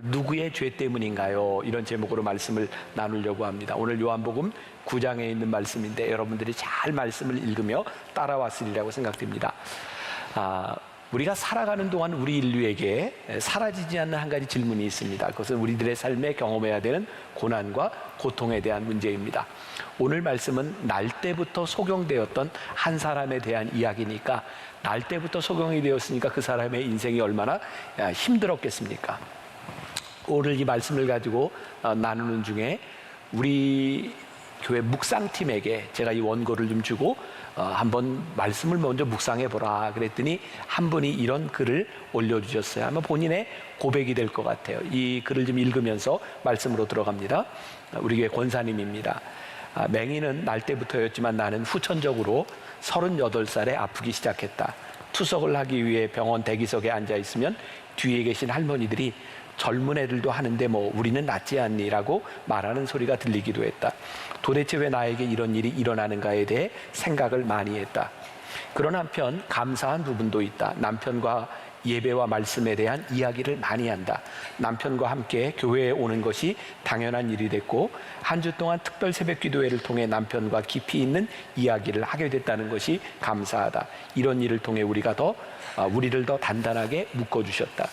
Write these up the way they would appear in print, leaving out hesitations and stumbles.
누구의 죄 때문인가요? 이런 제목으로 말씀을 나누려고 합니다. 오늘 요한복음 9장에 있는 말씀인데 여러분들이 잘 말씀을 읽으며 따라왔으리라고 생각됩니다. 우리가 살아가는 동안 우리 인류에게 사라지지 않는 한 가지 질문이 있습니다. 그것은 우리들의 삶에 경험해야 되는 고난과 고통에 대한 문제입니다. 오늘 말씀은 날 때부터 소경되었던 한 사람에 대한 이야기니까, 날 때부터 소경이 되었으니까 그 사람의 인생이 얼마나 힘들었겠습니까? 오늘 이 말씀을 가지고 나누는 중에 우리 교회 묵상팀에게 제가 이 원고를 좀 주고 한번 말씀을 먼저 묵상해 보라 그랬더니 한 분이 이런 글을 올려주셨어요. 아마 본인의 고백이 될 것 같아요. 이 글을 좀 읽으면서 말씀으로 들어갑니다. 우리 교회 권사님입니다. 맹인은 날 때부터였지만 나는 후천적으로 38살에 아프기 시작했다. 투석을 하기 위해 병원 대기석에 앉아 있으면 뒤에 계신 할머니들이 젊은 애들도 하는데 뭐 우리는 낫지 않니? 라고 말하는 소리가 들리기도 했다. 도대체 왜 나에게 이런 일이 일어나는가에 대해 생각을 많이 했다. 그런 한편 감사한 부분도 있다. 남편과 예배와 말씀에 대한 이야기를 많이 한다. 남편과 함께 교회에 오는 것이 당연한 일이 됐고, 한 주 동안 특별 새벽 기도회를 통해 남편과 깊이 있는 이야기를 하게 됐다는 것이 감사하다. 이런 일을 통해 우리를 더 단단하게 묶어주셨다.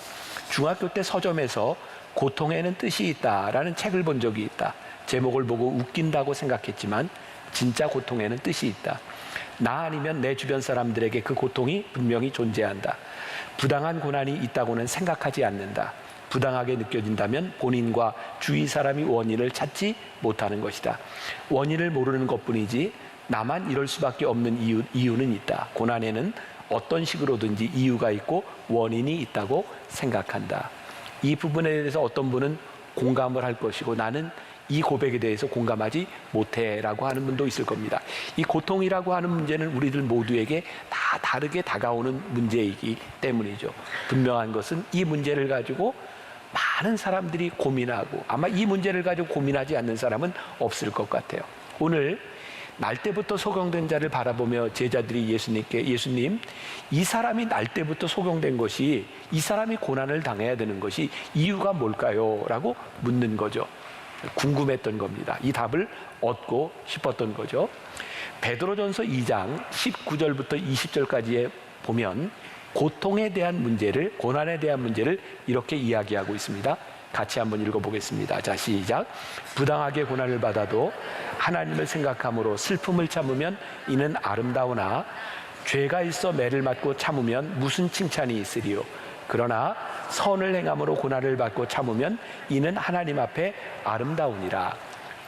중학교 때 서점에서 고통에는 뜻이 있다라는 책을 본 적이 있다. 제목을 보고 웃긴다고 생각했지만 진짜 고통에는 뜻이 있다. 나 아니면 내 주변 사람들에게 그 고통이 분명히 존재한다. 부당한 고난이 있다고는 생각하지 않는다. 부당하게 느껴진다면 본인과 주위 사람이 원인을 찾지 못하는 것이다. 원인을 모르는 것뿐이지 나만 이럴 수밖에 없는 이유는 있다. 고난에는 어떤 식으로든지 이유가 있고 원인이 있다고 생각한다. 이 부분에 대해서 어떤 분은 공감을 할 것이고 나는 이 고백에 대해서 공감하지 못해라고 하는 분도 있을 겁니다. 이 고통이라고 하는 문제는 우리들 모두에게 다 다르게 다가오는 문제이기 때문이죠. 분명한 것은 이 문제를 가지고 많은 사람들이 고민하고, 아마 이 문제를 가지고 고민하지 않는 사람은 없을 것 같아요. 오늘 날 때부터 소경된 자를 바라보며 제자들이 예수님, 이 사람이 날 때부터 소경된 것이, 이 사람이 고난을 당해야 되는 것이 이유가 뭘까요? 라고 묻는 거죠. 궁금했던 겁니다. 이 답을 얻고 싶었던 거죠. 베드로전서 2장 19절부터 20절까지에 보면 고통에 대한 문제를, 고난에 대한 문제를 이렇게 이야기하고 있습니다. 같이 한번 읽어보겠습니다. 자, 시작. 부당하게 고난을 받아도 하나님을 생각함으로 슬픔을 참으면 이는 아름다우나 죄가 있어 매를 맞고 참으면 무슨 칭찬이 있으리요. 그러나 선을 행함으로 고난을 받고 참으면 이는 하나님 앞에 아름다우니라.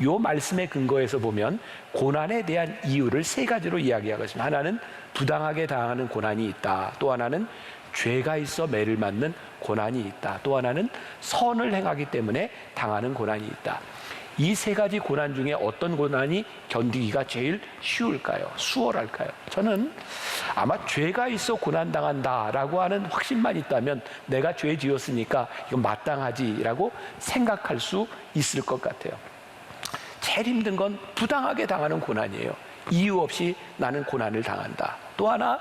이 말씀의 근거에서 보면 고난에 대한 이유를 세 가지로 이야기하고 있습니다. 하나는 부당하게 당하는 고난이 있다. 또 하나는 죄가 있어 매를 맞는 고난이 있다. 또 하나는 선을 행하기 때문에 당하는 고난이 있다. 이 세 가지 고난 중에 어떤 고난이 견디기가 제일 쉬울까요? 수월할까요? 저는 아마 죄가 있어 고난당한다라고 하는 확신만 있다면 내가 죄 지었으니까 이건 마땅하지라고 생각할 수 있을 것 같아요. 제일 힘든 건 부당하게 당하는 고난이에요. 이유 없이 나는 고난을 당한다. 또 하나,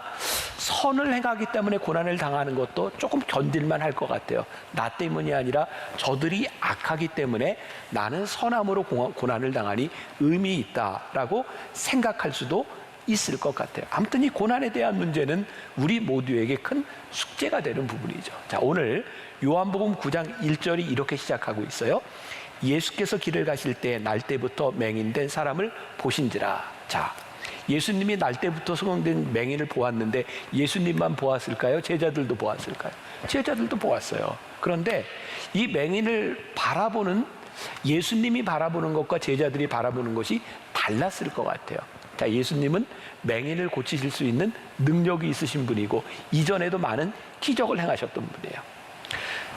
선을 행하기 때문에 고난을 당하는 것도 조금 견딜만 할 것 같아요. 나 때문이 아니라 저들이 악하기 때문에 나는 선함으로 고난을 당하니 의미 있다라고 생각할 수도 있을 것 같아요. 아무튼 이 고난에 대한 문제는 우리 모두에게 큰 숙제가 되는 부분이죠. 자, 오늘 요한복음 9장 1절이 이렇게 시작하고 있어요. 예수께서 길을 가실 때 날 때부터 맹인된 사람을 보신지라. 자, 예수님이 날 때부터 소경된 맹인을 보았는데 예수님만 보았을까요? 제자들도 보았을까요? 제자들도 보았어요. 그런데 이 맹인을 바라보는, 예수님이 바라보는 것과 제자들이 바라보는 것이 달랐을 것 같아요. 자, 예수님은 맹인을 고치실 수 있는 능력이 있으신 분이고 이전에도 많은 기적을 행하셨던 분이에요.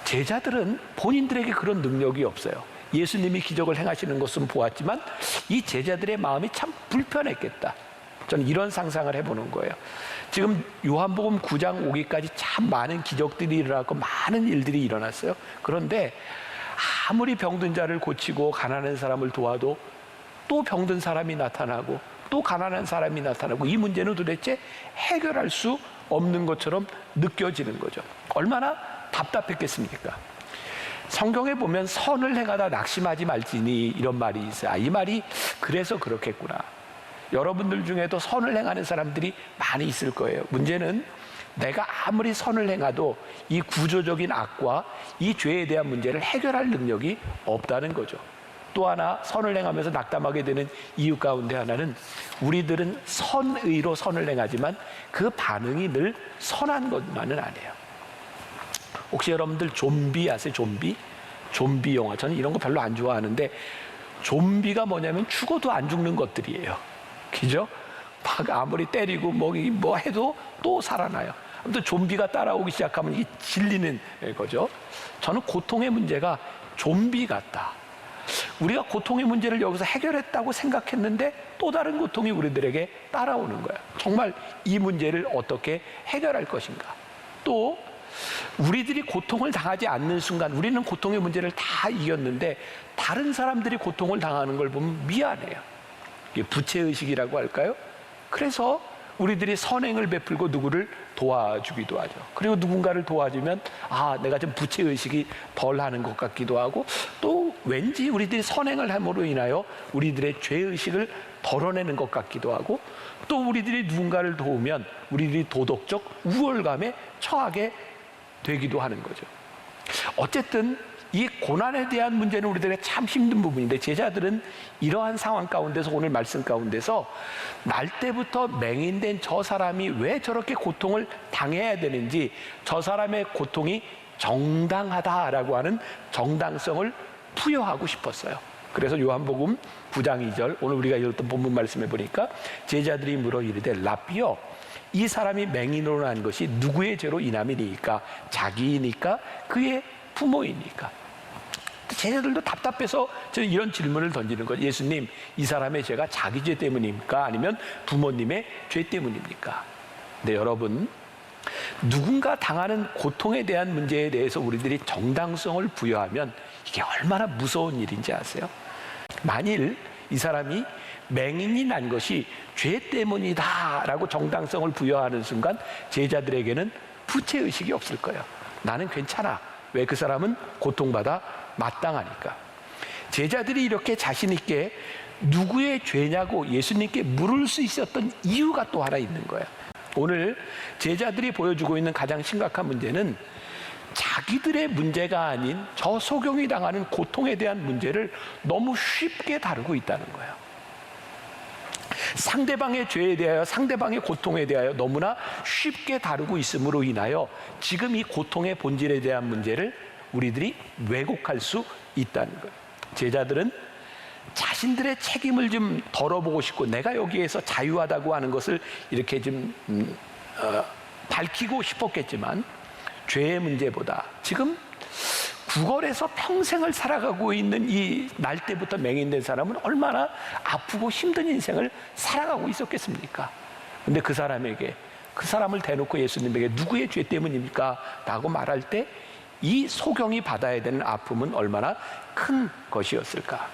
제자들은 본인들에게 그런 능력이 없어요. 예수님이 기적을 행하시는 것은 보았지만 이 제자들의 마음이 참 불편했겠다. 저는 이런 상상을 해보는 거예요. 지금 요한복음 9장 오기까지 참 많은 기적들이 일어났고 많은 일들이 일어났어요. 그런데 아무리 병든 자를 고치고 가난한 사람을 도와도 또 병든 사람이 나타나고 또 가난한 사람이 나타나고 이 문제는 도대체 해결할 수 없는 것처럼 느껴지는 거죠. 얼마나 답답했겠습니까? 성경에 보면 선을 행하다 낙심하지 말지니 이런 말이 있어요. 이 말이 그래서 그렇겠구나. 여러분들 중에도 선을 행하는 사람들이 많이 있을 거예요. 문제는 내가 아무리 선을 행해도 이 구조적인 악과 이 죄에 대한 문제를 해결할 능력이 없다는 거죠. 또 하나 선을 행하면서 낙담하게 되는 이유 가운데 하나는 우리들은 선의로 선을 행하지만 그 반응이 늘 선한 것만은 아니에요. 혹시 여러분들 좀비 아세요? 좀비 영화. 저는 이런 거 별로 안 좋아하는데 좀비가 뭐냐면 죽어도 안 죽는 것들이에요. 그죠? 막 아무리 때리고 뭐 해도 또 살아나요. 아무튼 좀비가 따라오기 시작하면 이게 질리는 거죠. 저는 고통의 문제가 좀비 같다. 우리가 고통의 문제를 여기서 해결했다고 생각했는데 또 다른 고통이 우리들에게 따라오는 거야. 정말 이 문제를 어떻게 해결할 것인가. 또 우리들이 고통을 당하지 않는 순간 우리는 고통의 문제를 다 이겼는데 다른 사람들이 고통을 당하는 걸 보면 미안해요. 이게 부채의식이라고 할까요? 그래서 우리들이 선행을 베풀고 누구를 도와주기도 하죠. 그리고 누군가를 도와주면 내가 좀 부채의식이 덜 하는 것 같기도 하고 또 왠지 우리들이 선행을 함으로 인하여 우리들의 죄의식을 덜어내는 것 같기도 하고 또 우리들이 누군가를 도우면 우리들이 도덕적 우월감에 처하게 되기도 하는 거죠. 어쨌든 이 고난에 대한 문제는 우리들의 참 힘든 부분인데 제자들은 이러한 상황 가운데서 오늘 말씀 가운데서 날 때부터 맹인된 저 사람이 왜 저렇게 고통을 당해야 되는지 저 사람의 고통이 정당하다라고 하는 정당성을 부여하고 싶었어요. 그래서 요한복음 9장 2절 오늘 우리가 읽었던 본문 말씀에 보니까 제자들이 물어 이르되 라삐여 이 사람이 맹인으로 난 것이 누구의 죄로 인함이니까 자기이니까 그의 부모이니까. 제자들도 답답해서 저는 이런 질문을 던지는 거죠. 예수님, 이 사람의 죄가 자기 죄 때문입니까? 아니면 부모님의 죄 때문입니까? 네, 여러분, 누군가 당하는 고통에 대한 문제에 대해서 우리들이 정당성을 부여하면 이게 얼마나 무서운 일인지 아세요? 만일 이 사람이 맹인이 난 것이 죄 때문이다라고 정당성을 부여하는 순간 제자들에게는 부채의식이 없을 거예요. 나는 괜찮아. 왜? 그 사람은 고통받아 마땅하니까. 제자들이 이렇게 자신 있게 누구의 죄냐고 예수님께 물을 수 있었던 이유가 또 하나 있는 거예요. 오늘 제자들이 보여주고 있는 가장 심각한 문제는 자기들의 문제가 아닌 저 소경이 당하는 고통에 대한 문제를 너무 쉽게 다루고 있다는 거예요. 상대방의 죄에 대하여 상대방의 고통에 대하여 너무나 쉽게 다루고 있음으로 인하여 지금 이 고통의 본질에 대한 문제를 우리들이 왜곡할 수 있다는 거예요. 제자들은 자신들의 책임을 좀 덜어보고 싶고 내가 여기에서 자유하다고 하는 것을 이렇게 좀 밝히고 싶었겠지만 죄의 문제보다 지금 구걸에서 평생을 살아가고 있는 이 날 때부터 맹인된 사람은 얼마나 아프고 힘든 인생을 살아가고 있었겠습니까? 근데 그 사람을 대놓고 예수님에게 누구의 죄 때문입니까? 라고 말할 때 이 소경이 받아야 되는 아픔은 얼마나 큰 것이었을까?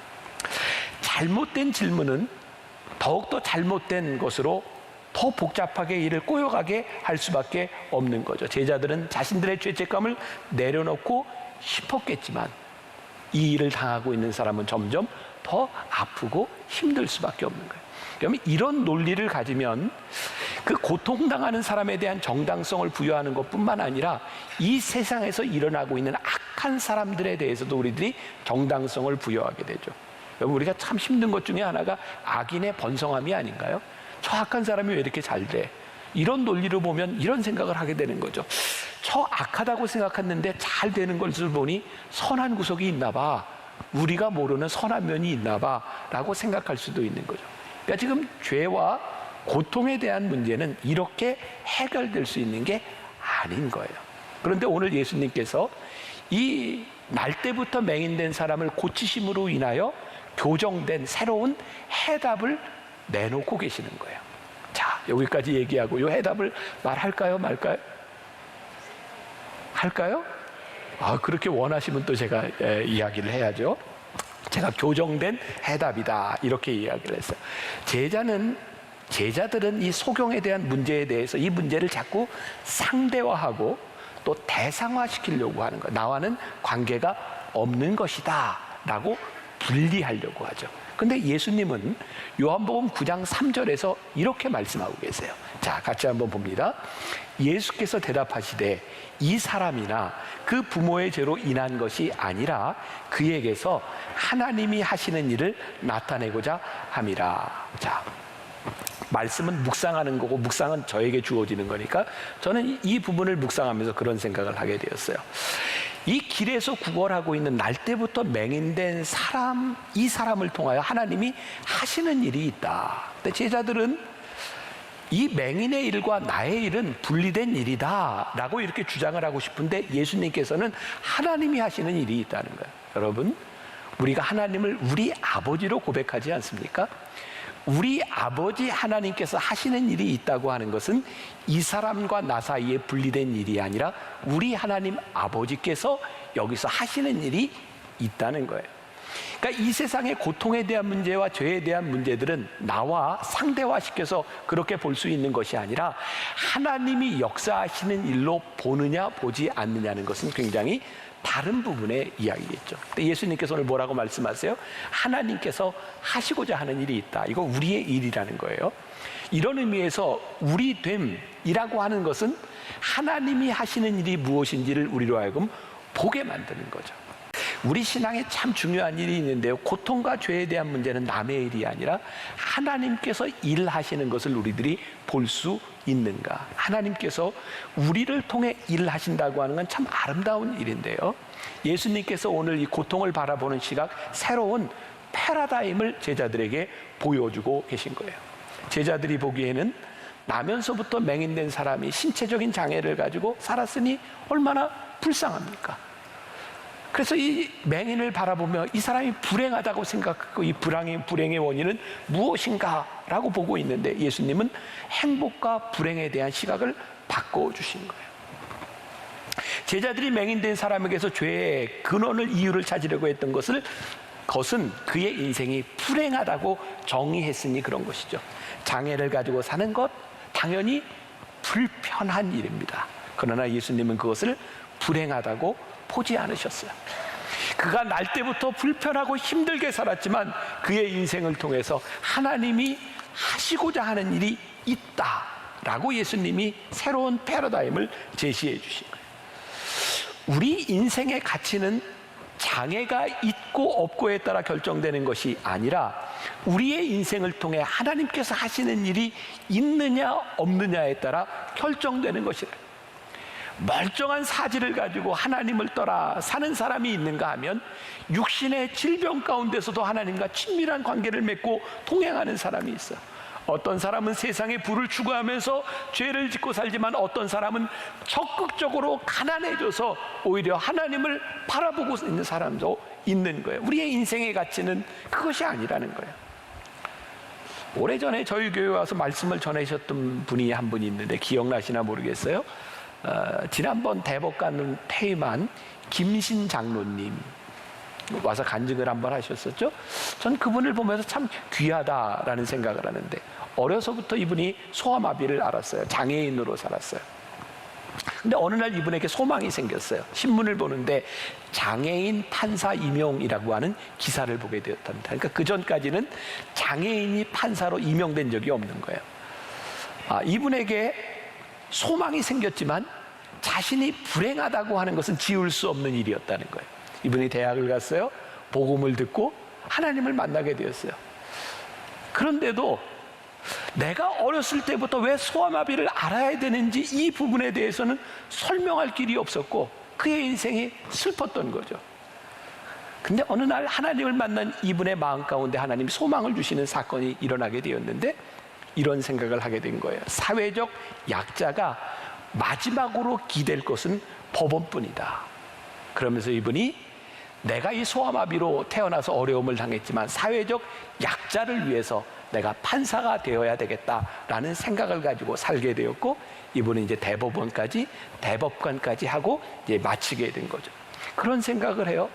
잘못된 질문은 더욱더 잘못된 것으로 더 복잡하게 이를 꼬여가게 할 수밖에 없는 거죠. 제자들은 자신들의 죄책감을 내려놓고 싶었겠지만 이 일을 당하고 있는 사람은 점점 더 아프고 힘들 수밖에 없는 거예요. 그러면 이런 논리를 가지면 그 고통당하는 사람에 대한 정당성을 부여하는 것뿐만 아니라 이 세상에서 일어나고 있는 악한 사람들에 대해서도 우리들이 정당성을 부여하게 되죠. 여러분, 우리가 참 힘든 것 중에 하나가 악인의 번성함이 아닌가요? 저 악한 사람이 왜 이렇게 잘 돼? 이런 논리로 보면 이런 생각을 하게 되는 거죠. 저 악하다고 생각했는데 잘 되는 것을 보니 선한 구석이 있나 봐. 우리가 모르는 선한 면이 있나 봐 라고 생각할 수도 있는 거죠. 그러니까 지금 죄와 고통에 대한 문제는 이렇게 해결될 수 있는 게 아닌 거예요. 그런데 오늘 예수님께서 이 날 때부터 맹인된 사람을 고치심으로 인하여 교정된 새로운 해답을 내놓고 계시는 거예요. 자, 여기까지 얘기하고 이 해답을 말할까요, 말까요? 할까요? 그렇게 원하시면 또 제가 이야기를 해야죠. 제가 교정된 해답이다 이렇게 이야기를 했어요. 제자들은 이 소경에 대한 문제에 대해서 이 문제를 자꾸 상대화하고 또 대상화시키려고 하는 거예요. 나와는 관계가 없는 것이다 라고 분리하려고 하죠. 근데 예수님은 요한복음 9장 3절에서 이렇게 말씀하고 계세요. 자, 같이 한번 봅니다. 예수께서 대답하시되 이 사람이나 그 부모의 죄로 인한 것이 아니라 그에게서 하나님이 하시는 일을 나타내고자 함이라. 자, 말씀은 묵상하는 거고 묵상은 저에게 주어지는 거니까 저는 이 부분을 묵상하면서 그런 생각을 하게 되었어요. 이 길에서 구걸하고 있는 날 때부터 맹인된 사람, 이 사람을 통하여 하나님이 하시는 일이 있다. 근데 제자들은 이 맹인의 일과 나의 일은 분리된 일이다 라고 이렇게 주장을 하고 싶은데 예수님께서는 하나님이 하시는 일이 있다는 거예요. 여러분, 우리가 하나님을 우리 아버지로 고백하지 않습니까? 우리 아버지 하나님께서 하시는 일이 있다고 하는 것은 이 사람과 나 사이에 분리된 일이 아니라 우리 하나님 아버지께서 여기서 하시는 일이 있다는 거예요. 그러니까 이 세상의 고통에 대한 문제와 죄에 대한 문제들은 나와 상대화시켜서 그렇게 볼 수 있는 것이 아니라 하나님이 역사하시는 일로 보느냐 보지 않느냐는 것은 굉장히 다른 부분의 이야기겠죠. 근데 예수님께서 오늘 뭐라고 말씀하세요? 하나님께서 하시고자 하는 일이 있다. 이거 우리의 일이라는 거예요. 이런 의미에서 우리 됨이라고 하는 것은 하나님이 하시는 일이 무엇인지를 우리로 하여금 보게 만드는 거죠. 우리 신앙에 참 중요한 일이 있는데요. 고통과 죄에 대한 문제는 남의 일이 아니라 하나님께서 일하시는 것을 우리들이 볼 수 있는가. 하나님께서 우리를 통해 일하신다고 하는 건 참 아름다운 일인데요. 예수님께서 오늘 이 고통을 바라보는 시각, 새로운 패러다임을 제자들에게 보여주고 계신 거예요. 제자들이 보기에는 나면서부터 맹인된 사람이 신체적인 장애를 가지고 살았으니 얼마나 불쌍합니까? 그래서 이 맹인을 바라보며 이 사람이 불행하다고 생각하고 이 불행의 원인은 무엇인가 라고 보고 있는데 예수님은 행복과 불행에 대한 시각을 바꿔주신 거예요. 제자들이 맹인된 사람에게서 죄의 근원을 이유를 찾으려고 했던 것은 그의 인생이 불행하다고 정의했으니 그런 것이죠. 장애를 가지고 사는 것 당연히 불편한 일입니다. 그러나 예수님은 그것을 불행하다고 보지 않으셨어요. 그가 날 때부터 불편하고 힘들게 살았지만 그의 인생을 통해서 하나님이 하시고자 하는 일이 있다라고 예수님이 새로운 패러다임을 제시해 주신 거예요. 우리 인생의 가치는 장애가 있고 없고에 따라 결정되는 것이 아니라 우리의 인생을 통해 하나님께서 하시는 일이 있느냐 없느냐에 따라 결정되는 것이라. 멀쩡한 사지를 가지고 하나님을 떠나 사는 사람이 있는가 하면 육신의 질병 가운데서도 하나님과 친밀한 관계를 맺고 동행하는 사람이 있어. 어떤 사람은 세상의 부를 추구하면서 죄를 짓고 살지만 어떤 사람은 적극적으로 가난해져서 오히려 하나님을 바라보고 있는 사람도 있는 거예요. 우리의 인생의 가치는 그것이 아니라는 거예요. 오래전에 저희 교회에 와서 말씀을 전하셨던 분이 한 분이 있는데 기억나시나 모르겠어요. 지난번 대법관 퇴임한 김신 장로님 와서 간증을 한번 하셨었죠. 전 그분을 보면서 참 귀하다라는 생각을 하는데 어려서부터 이분이 소아마비를 앓았어요. 장애인으로 살았어요. 근데 어느 날 이분에게 소망이 생겼어요. 신문을 보는데 장애인 판사 임용이라고 하는 기사를 보게 되었답니다. 그러니까 그 전까지는 장애인이 판사로 임용된 적이 없는 거예요. 이분에게 소망이 생겼지만 자신이 불행하다고 하는 것은 지울 수 없는 일이었다는 거예요. 이분이 대학을 갔어요. 복음을 듣고 하나님을 만나게 되었어요. 그런데도 내가 어렸을 때부터 왜 소아마비를 알아야 되는지 이 부분에 대해서는 설명할 길이 없었고 그의 인생이 슬펐던 거죠. 근데 어느 날 하나님을 만난 이분의 마음 가운데 하나님이 소망을 주시는 사건이 일어나게 되었는데 이런 생각을 하게 된 거예요. 사회적 약자가 마지막으로 기댈 것은 법원뿐이다. 그러면서 이분이 내가 이 소아마비로 태어나서 어려움을 당했지만 사회적 약자를 위해서 내가 판사가 되어야 되겠다라는 생각을 가지고 살게 되었고 이분은 이제 대법관까지 하고 이제 마치게 된 거죠. 그런 생각을 해요.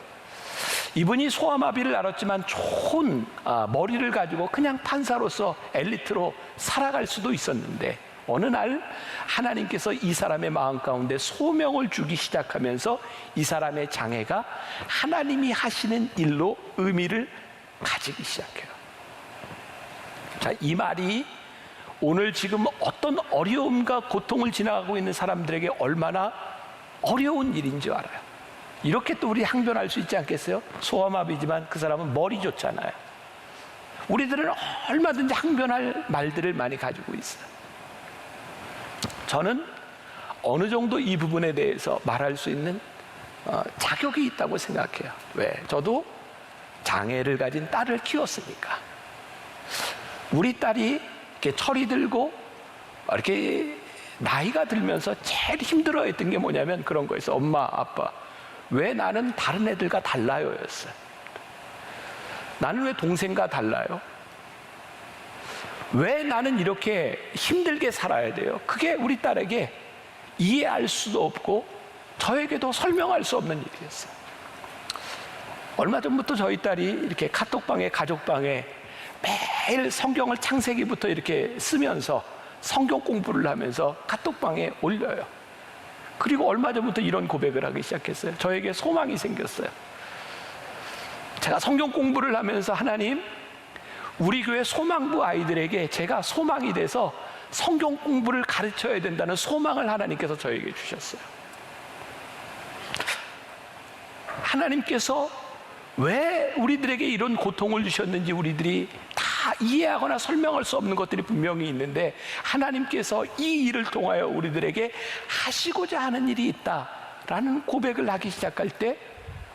이분이 소아마비를 앓았지만 좋은 머리를 가지고 그냥 판사로서 엘리트로 살아갈 수도 있었는데 어느 날 하나님께서 이 사람의 마음 가운데 소명을 주기 시작하면서 이 사람의 장애가 하나님이 하시는 일로 의미를 가지기 시작해요. 자, 이 말이 오늘 지금 어떤 어려움과 고통을 지나가고 있는 사람들에게 얼마나 어려운 일인 줄 알아요. 이렇게 또 우리 항변할 수 있지 않겠어요? 소아마비지만 그 사람은 머리 좋잖아요. 우리들은 얼마든지 항변할 말들을 많이 가지고 있어요. 저는 어느 정도 이 부분에 대해서 말할 수 있는 자격이 있다고 생각해요. 왜? 저도 장애를 가진 딸을 키웠으니까. 우리 딸이 이렇게 철이 들고 이렇게 나이가 들면서 제일 힘들어했던 게 뭐냐면 그런 거였어. 엄마, 아빠, 왜 나는 다른 애들과 달라요? 였어요. 나는 왜 동생과 달라요? 왜 나는 이렇게 힘들게 살아야 돼요? 그게 우리 딸에게 이해할 수도 없고 저에게도 설명할 수 없는 일이었어요. 얼마 전부터 저희 딸이 이렇게 카톡방에, 가족방에 매일 성경을 창세기부터 이렇게 쓰면서 성경 공부를 하면서 카톡방에 올려요. 그리고 얼마 전부터 이런 고백을 하기 시작했어요. 저에게 소망이 생겼어요. 제가 성경 공부를 하면서 하나님, 우리 교회 소망부 아이들에게 제가 소망이 돼서 성경 공부를 가르쳐야 된다는 소망을 하나님께서 저에게 주셨어요. 하나님께서 왜 우리들에게 이런 고통을 주셨는지 우리들이 다 이해하거나 설명할 수 없는 것들이 분명히 있는데 하나님께서 이 일을 통하여 우리들에게 하시고자 하는 일이 있다라는 고백을 하기 시작할 때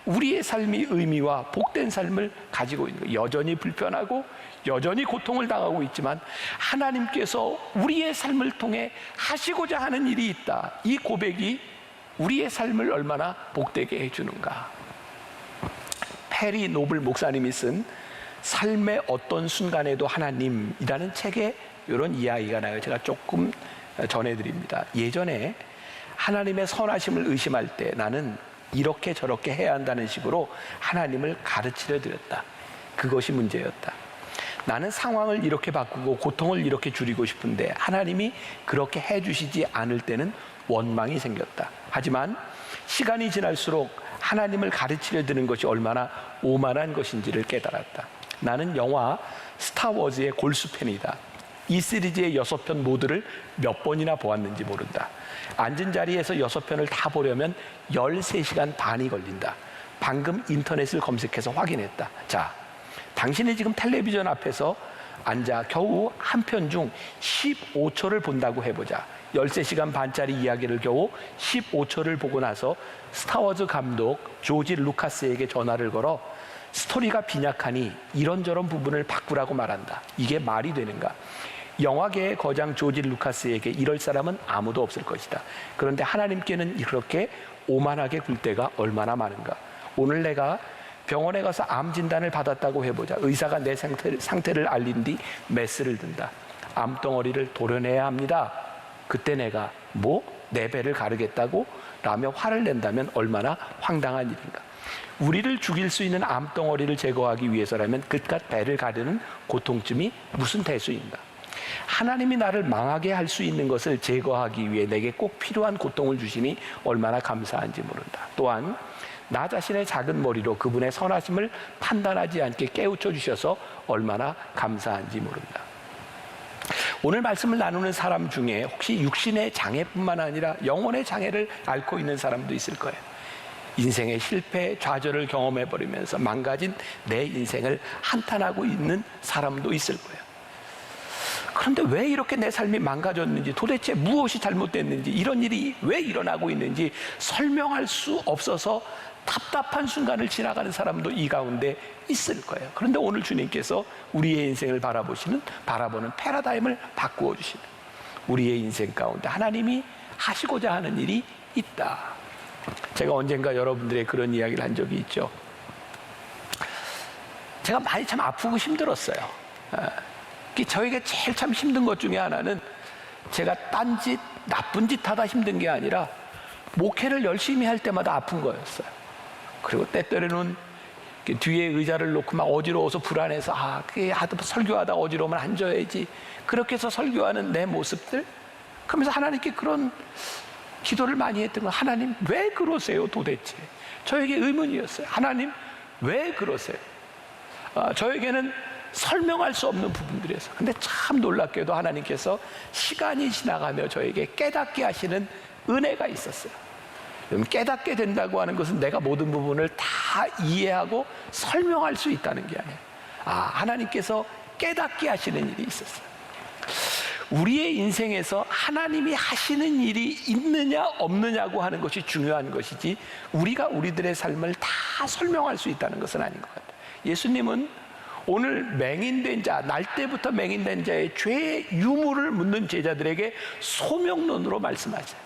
우리의 삶이 의미와 복된 삶을 가지고 있는 거예요. 여전히 불편하고 여전히 고통을 당하고 있지만 하나님께서 우리의 삶을 통해 하시고자 하는 일이 있다. 이 고백이 우리의 삶을 얼마나 복되게 해주는가. 페리 노블 목사님이 쓴 삶의 어떤 순간에도 하나님이라는 책에 이런 이야기가 나요. 제가 조금 전해드립니다. 예전에 하나님의 선하심을 의심할 때 나는 이렇게 저렇게 해야 한다는 식으로 하나님을 가르치려 드렸다. 그것이 문제였다. 나는 상황을 이렇게 바꾸고 고통을 이렇게 줄이고 싶은데 하나님이 그렇게 해주시지 않을 때는 원망이 생겼다. 하지만 시간이 지날수록 하나님을 가르치려 드는 것이 얼마나 오만한 것인지를 깨달았다. 나는 영화 스타워즈의 골수 팬이다. 이 시리즈의 6편 모두를 몇 번이나 보았는지 모른다. 앉은 자리에서 6편을 다 보려면 13시간 반이 걸린다. 방금 인터넷을 검색해서 확인했다. 자, 당신이 지금 텔레비전 앞에서 앉아 겨우 한 편 중 15초를 본다고 해보자. 13시간 반짜리 이야기를 겨우 15초를 보고 나서 스타워즈 감독 조지 루카스에게 전화를 걸어 스토리가 빈약하니 이런저런 부분을 바꾸라고 말한다. 이게 말이 되는가? 영화계의 거장 조지 루카스에게 이럴 사람은 아무도 없을 것이다. 그런데 하나님께는 그렇게 오만하게 굴 때가 얼마나 많은가? 오늘 내가 병원에 가서 암 진단을 받았다고 해보자. 의사가 내 상태를 알린 뒤 메스를 든다. 암덩어리를 도려내야 합니다. 그때 내가 내 배를 가르겠다고? 라며 화를 낸다면 얼마나 황당한 일인가. 우리를 죽일 수 있는 암덩어리를 제거하기 위해서라면 그깟 배를 가르는 고통쯤이 무슨 대수인가. 하나님이 나를 망하게 할 수 있는 것을 제거하기 위해 내게 꼭 필요한 고통을 주시니 얼마나 감사한지 모른다. 또한 나 자신의 작은 머리로 그분의 선하심을 판단하지 않게 깨우쳐 주셔서 얼마나 감사한지 모른다. 오늘 말씀을 나누는 사람 중에 혹시 육신의 장애뿐만 아니라 영혼의 장애를 앓고 있는 사람도 있을 거예요. 인생의 실패, 좌절을 경험해버리면서 망가진 내 인생을 한탄하고 있는 사람도 있을 거예요. 그런데 왜 이렇게 내 삶이 망가졌는지, 도대체 무엇이 잘못됐는지, 이런 일이 왜 일어나고 있는지 설명할 수 없어서 답답한 순간을 지나가는 사람도 이 가운데 있을 거예요. 그런데 오늘 주님께서 우리의 인생을 바라보는 패러다임을 바꾸어 주시는, 우리의 인생 가운데 하나님이 하시고자 하는 일이 있다. 제가 언젠가 여러분들의 그런 이야기를 한 적이 있죠. 제가 많이 참 아프고 힘들었어요. 저에게 제일 참 힘든 것 중에 하나는 제가 딴짓, 나쁜 짓 하다 힘든 게 아니라 목회를 열심히 할 때마다 아픈 거였어요. 그리고 때때로는 뒤에 의자를 놓고 막 어지러워서 불안해서 설교하다 어지러우면 앉아야지. 그렇게 해서 설교하는 내 모습들, 그러면서 하나님께 그런 기도를 많이 했던 건, 하나님 왜 그러세요 도대체? 저에게 의문이었어요. 하나님 왜 그러세요? 저에게는 설명할 수 없는 부분들이었어요. 근데 참 놀랍게도 하나님께서 시간이 지나가며 저에게 깨닫게 하시는 은혜가 있었어요. 깨닫게 된다고 하는 것은 내가 모든 부분을 다 이해하고 설명할 수 있다는 게 아니에요. 하나님께서 깨닫게 하시는 일이 있었어요. 우리의 인생에서 하나님이 하시는 일이 있느냐 없느냐고 하는 것이 중요한 것이지, 우리가 우리들의 삶을 다 설명할 수 있다는 것은 아닌 것 같아요. 예수님은 오늘 맹인된 자, 날 때부터 맹인된 자의 죄의 유무를 묻는 제자들에게 소명론으로 말씀하세요.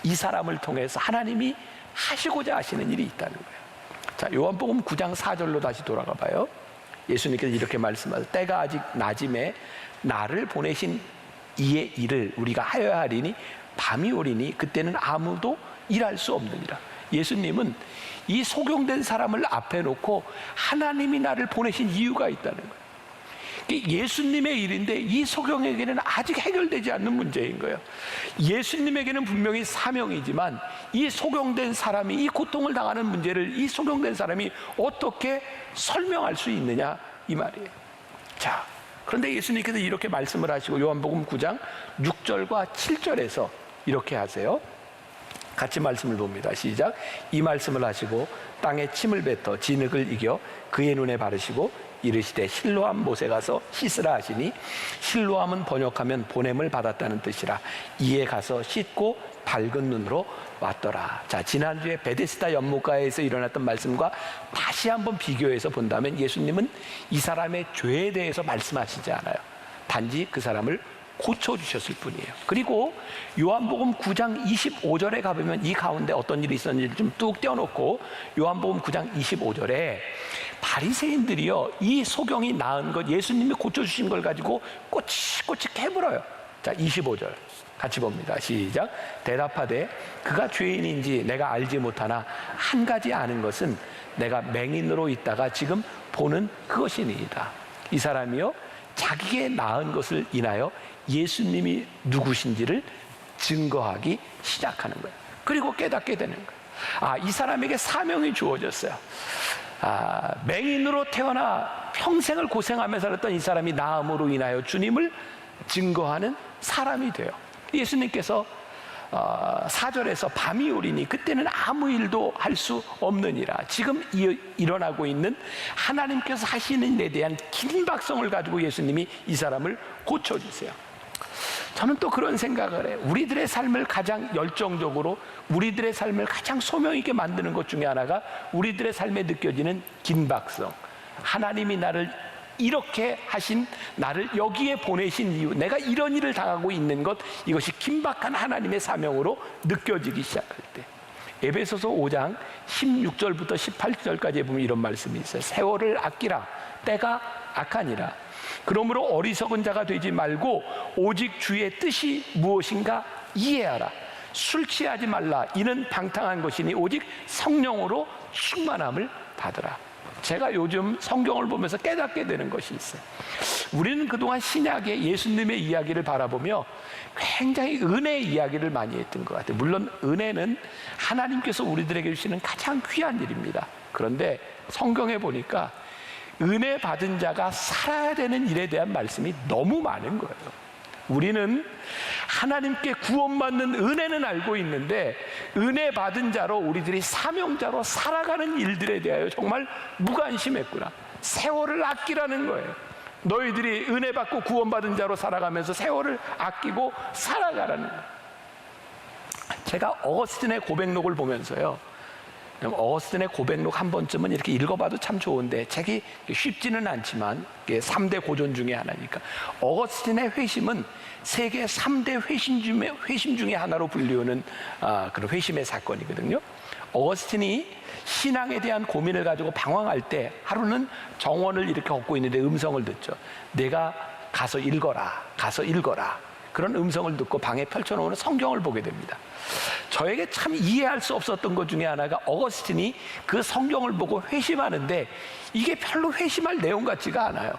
이 사람을 통해서 하나님이 하시고자 하시는 일이 있다는 거예요. 자, 요한복음 9장 4절로 다시 돌아가 봐요. 예수님께서 이렇게 말씀하세요. 때가 아직 낮음에 나를 보내신 이의 일을 우리가 하여야 하리니 밤이 오리니 그때는 아무도 일할 수 없느니라. 예수님은 이 소경된 사람을 앞에 놓고 하나님이 나를 보내신 이유가 있다는 거예요. 예수님의 일인데 이 소경에게는 아직 해결되지 않는 문제인 거예요. 예수님에게는 분명히 사명이지만 이 소경된 사람이, 이 고통을 당하는 문제를 이 소경된 사람이 어떻게 설명할 수 있느냐, 이 말이에요. 자, 그런데 예수님께서 이렇게 말씀을 하시고 요한복음 9장 6절과 7절에서 이렇게 하세요. 같이 말씀을 봅니다. 시작. 이 말씀을 하시고 땅에 침을 뱉어 진흙을 이겨 그의 눈에 바르시고 이르시되 실로암 못에 가서 씻으라 하시니, 실로암은 번역하면 보냄을 받았다는 뜻이라. 이에 가서 씻고 밝은 눈으로 왔더라. 자, 지난주에 베데스다 연못가에서 일어났던 말씀과 다시 한번 비교해서 본다면 예수님은 이 사람의 죄에 대해서 말씀하시지 않아요. 단지 그 사람을 고쳐주셨을 뿐이에요. 그리고 요한복음 9장 25절에 가보면 이 가운데 어떤 일이 있었는지 좀 뚝 떼어놓고, 요한복음 9장 25절에 바리새인들이요, 이 소경이 나은 것, 예수님이 고쳐주신 걸 가지고 꼬치꼬치 캐물어요. 자, 25절 같이 봅니다. 시작. 대답하되 그가 죄인인지 내가 알지 못하나 한 가지 아는 것은 내가 맹인으로 있다가 지금 보는 그것이니이다. 이 사람이요, 자기의 나은 것을 인하여 예수님이 누구신지를 증거하기 시작하는 거예요. 그리고 깨닫게 되는 거예요. 이 사람에게 사명이 주어졌어요. 맹인으로 태어나 평생을 고생하며 살았던 이 사람이 나음으로 인하여 주님을 증거하는 사람이 돼요. 예수님께서 4절에서 밤이 오리니 그때는 아무 일도 할 수 없느니라. 지금 일어나고 있는 하나님께서 하시는 일에 대한 긴박성을 가지고 예수님이 이 사람을 고쳐주세요. 저는 또 그런 생각을 해요. 우리들의 삶을 가장 열정적으로, 우리들의 삶을 가장 소명 있게 만드는 것 중에 하나가 우리들의 삶에 느껴지는 긴박성. 하나님이 나를 이렇게 하신, 나를 여기에 보내신 이유, 내가 이런 일을 당하고 있는 것, 이것이 긴박한 하나님의 사명으로 느껴지기 시작할 때, 에베소서 5장 16절부터 18절까지 보면 이런 말씀이 있어요. 세월을 아끼라, 때가 악하니라. 그러므로 어리석은 자가 되지 말고 오직 주의 뜻이 무엇인가 이해하라. 술 취하지 말라. 이는 방탕한 것이니 오직 성령으로 충만함을 받으라. 제가 요즘 성경을 보면서 깨닫게 되는 것이 있어요. 우리는 그동안 신약의 예수님의 이야기를 바라보며 굉장히 은혜의 이야기를 많이 했던 것 같아요. 물론 은혜는 하나님께서 우리들에게 주시는 가장 귀한 일입니다. 그런데 성경에 보니까 은혜 받은 자가 살아야 되는 일에 대한 말씀이 너무 많은 거예요. 우리는 하나님께 구원받는 은혜는 알고 있는데 은혜 받은 자로 우리들이 사명자로 살아가는 일들에 대하여 정말 무관심했구나. 세월을 아끼라는 거예요. 너희들이 은혜 받고 구원받은 자로 살아가면서 세월을 아끼고 살아가라는 거예요. 제가 어거스틴의 고백록을 보면서요, 어거스틴의 고백록 한 번쯤은 이렇게 읽어봐도 참 좋은데, 책이 쉽지는 않지만 3대 고전 중에 하나니까. 어거스틴의 회심은 세계 3대 회심 중에 하나로 불리우는 그런 회심의 사건이거든요. 어거스틴이 신앙에 대한 고민을 가지고 방황할 때 하루는 정원을 이렇게 걷고 있는데 음성을 듣죠. 내가 가서 읽어라, 가서 읽어라. 그런 음성을 듣고 방에 펼쳐놓은 성경을 보게 됩니다. 저에게 참 이해할 수 없었던 것 중에 하나가, 어거스틴이 그 성경을 보고 회심하는데 이게 별로 회심할 내용 같지가 않아요.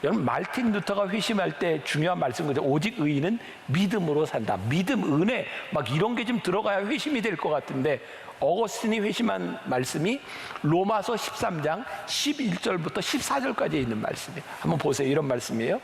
여러분, 말틴 루터가 회심할 때 중요한 말씀인 거죠. 오직 의인은 믿음으로 산다. 믿음, 은혜 막 이런 게 좀 들어가야 회심이 될 것 같은데, 어거스틴이 회심한 말씀이 로마서 13장 11절부터 14절까지 있는 말씀이에요. 한번 보세요. 이런 말씀이에요.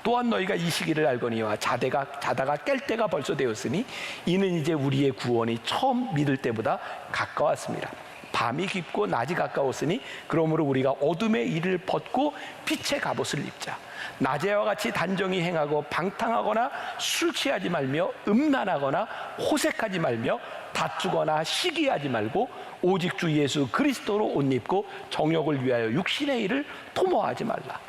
또한 너희가 이 시기를 알거니와 자다가 깰 때가 벌써 되었으니 이는 이제 우리의 구원이 처음 믿을 때보다 가까웠습니다. 밤이 깊고 낮이 가까웠으니 그러므로 우리가 어둠의 일을 벗고 빛의 갑옷을 입자. 낮에와 같이 단정히 행하고 방탕하거나 술 취하지 말며 음란하거나 호색하지 말며 다투거나 시기하지 말고 오직 주 예수 그리스도로 옷 입고 정욕을 위하여 육신의 일을 도모하지 말라.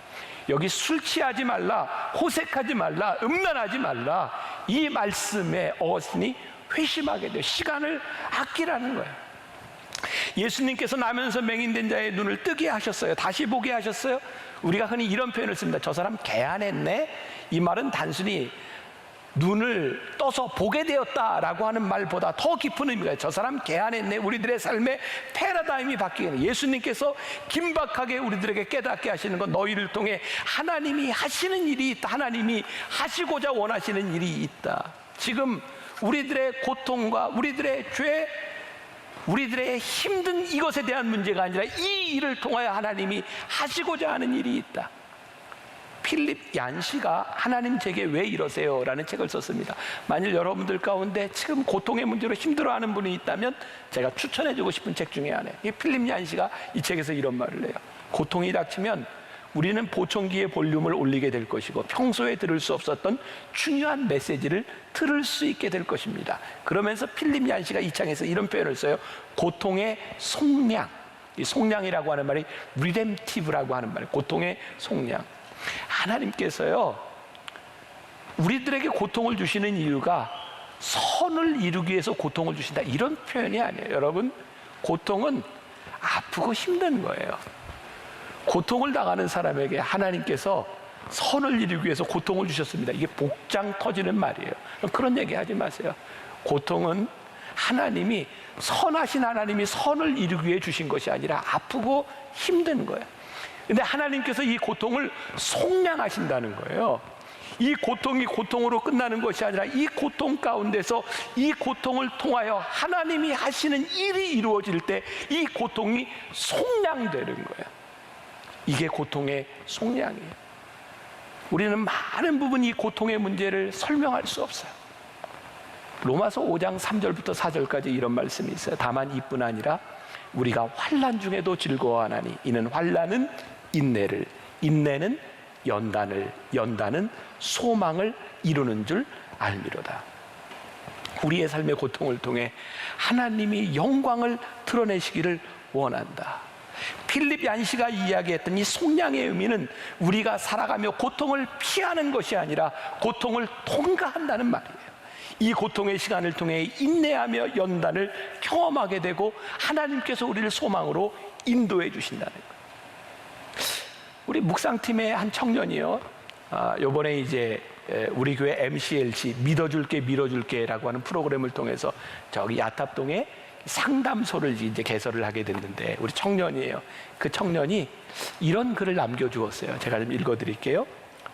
여기 술 취하지 말라, 호색하지 말라, 음란하지 말라, 이 말씀에 어거스틴이 회심하게 돼요. 시간을 아끼라는 거예요. 예수님께서 나면서 맹인된 자의 눈을 뜨게 하셨어요. 다시 보게 하셨어요. 우리가 흔히 이런 표현을 씁니다. 저 사람 개안했네. 이 말은 단순히 눈을 떠서 보게 되었다라고 하는 말보다 더 깊은 의미가 있어요. 저 사람 개안했네. 우리들의 삶의 패러다임이 바뀌는, 예수님께서 긴박하게 우리들에게 깨닫게 하시는 건 너희를 통해 하나님이 하시는 일이 있다. 하나님이 하시고자 원하시는 일이 있다. 지금 우리들의 고통과 우리들의 죄, 우리들의 힘든 이것에 대한 문제가 아니라 이 일을 통하여 하나님이 하시고자 하는 일이 있다. 필립 얀시가 하나님 제게 왜 이러세요? 라는 책을 썼습니다. 만일 여러분들 가운데 지금 고통의 문제로 힘들어하는 분이 있다면 제가 추천해주고 싶은 책 중에 하나예요. 이 필립 얀시가 이 책에서 이런 말을 해요. 고통이 닥치면 우리는 보청기의 볼륨을 올리게 될 것이고 평소에 들을 수 없었던 중요한 메시지를 들을 수 있게 될 것입니다. 그러면서 필립 얀시가 이 장에서 이런 표현을 써요. 고통의 속량. 이 속량이라고 하는 말이 리뎀티브라고 하는 말이에요. 고통의 속량. 하나님께서요, 우리들에게 고통을 주시는 이유가 선을 이루기 위해서 고통을 주신다, 이런 표현이 아니에요. 여러분, 고통은 아프고 힘든 거예요. 고통을 당하는 사람에게 하나님께서 선을 이루기 위해서 고통을 주셨습니다. 이게 복장 터지는 말이에요. 그런 얘기 하지 마세요. 고통은 하나님이, 선하신 하나님이 선을 이루기 위해 주신 것이 아니라 아프고 힘든 거예요. 근데 하나님께서 이 고통을 속량하신다는 거예요. 이 고통이 고통으로 끝나는 것이 아니라 이 고통 가운데서 이 고통을 통하여 하나님이 하시는 일이 이루어질 때 이 고통이 속량되는 거예요. 이게 고통의 속량이에요. 우리는 많은 부분 이 고통의 문제를 설명할 수 없어요. 로마서 5장 3절부터 4절까지 이런 말씀이 있어요. 다만 이뿐 아니라 우리가 환난 중에도 즐거워하나니 이는 환난은 인내를, 인내는 연단을, 연단은 소망을 이루는 줄 알미로다. 우리의 삶의 고통을 통해 하나님이 영광을 드러내시기를 원한다. 필립 얀시가 이야기했던 이 속량의 의미는 우리가 살아가며 고통을 피하는 것이 아니라 고통을 통과한다는 말이에요. 이 고통의 시간을 통해 인내하며 연단을 경험하게 되고 하나님께서 우리를 소망으로 인도해 주신다는 거예요. 우리 묵상팀의 한 청년이요, 요번에 이제 우리 교회 MCLC 믿어줄게 밀어줄게라고 하는 프로그램을 통해서 저기 야탑동에 상담소를 이제 개설을 하게 됐는데, 우리 청년이에요. 그 청년이 이런 글을 남겨주었어요. 제가 좀 읽어드릴게요.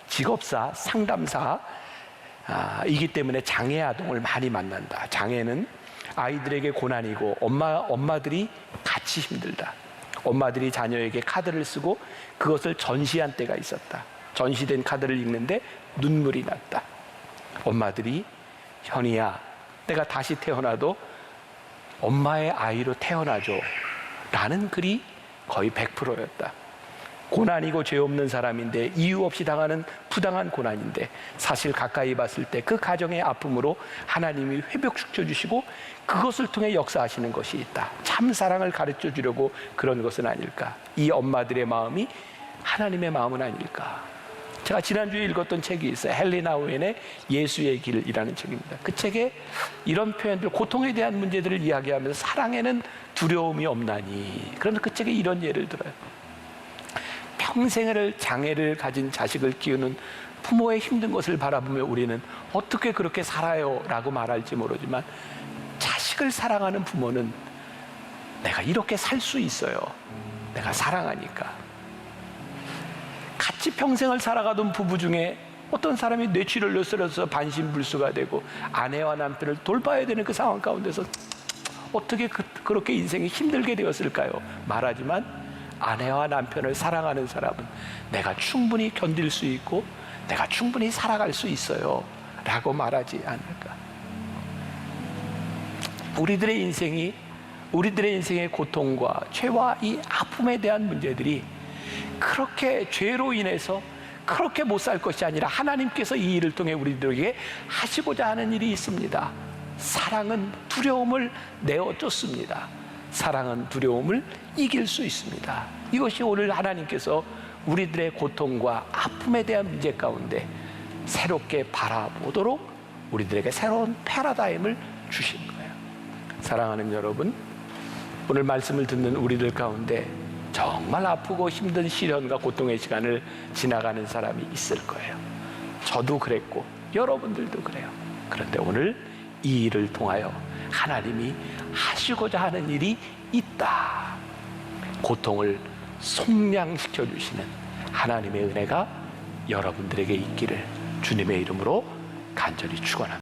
직업사, 상담사 이기 때문에 장애 아동을 많이 만난다. 장애는 아이들에게 고난이고 엄마들이 같이 힘들다. 엄마들이 자녀에게 카드를 쓰고 그것을 전시한 때가 있었다. 전시된 카드를 읽는데 눈물이 났다. 엄마들이 현이야, 내가 다시 태어나도 엄마의 아이로 태어나줘 라는 글이 거의 100%였다. 고난이고 죄 없는 사람인데 이유 없이 당하는 부당한 고난인데 사실 가까이 봤을 때 그 가정의 아픔으로 하나님이 회복시켜 주시고 그것을 통해 역사하시는 것이 있다. 참 사랑을 가르쳐 주려고 그런 것은 아닐까. 이 엄마들의 마음이 하나님의 마음은 아닐까. 제가 지난주에 읽었던 책이 있어요. 헨리 나우엔의 예수의 길이라는 책입니다. 그 책에 이런 표현들, 고통에 대한 문제들을 이야기하면서 사랑에는 두려움이 없나니, 그런데 그 책에 이런 예를 들어요. 평생을 장애를 가진 자식을 키우는 부모의 힘든 것을 바라보며 우리는 어떻게 그렇게 살아요? 라고 말할지 모르지만 자식을 사랑하는 부모는 내가 이렇게 살 수 있어요. 내가 사랑하니까. 같이 평생을 살아가던 부부 중에 어떤 사람이 뇌출혈로 쓰러져서 반신불수가 되고 아내와 남편을 돌봐야 되는 그 상황 가운데서 어떻게 그렇게 인생이 힘들게 되었을까요? 말하지만 아내와 남편을 사랑하는 사람은 내가 충분히 견딜 수 있고 내가 충분히 살아갈 수 있어요 라고 말하지 않을까. 우리들의 인생의 고통과 죄와 이 아픔에 대한 문제들이 그렇게 죄로 인해서 그렇게 못 살 것이 아니라 하나님께서 이 일을 통해 우리들에게 하시고자 하는 일이 있습니다. 사랑은 두려움을 내어쫓습니다. 사랑은 두려움을 이길 수 있습니다. 이것이 오늘 하나님께서 우리들의 고통과 아픔에 대한 문제 가운데 새롭게 바라보도록 우리들에게 새로운 패러다임을 주신 거예요. 사랑하는 여러분, 오늘 말씀을 듣는 우리들 가운데 정말 아프고 힘든 시련과 고통의 시간을 지나가는 사람이 있을 거예요. 저도 그랬고 여러분들도 그래요. 그런데 오늘 이 일을 통하여 하나님이 하시고자 하는 일이 있다. 고통을 속량시켜 주시는 하나님의 은혜가 여러분들에게 있기를 주님의 이름으로 간절히 축원합니다.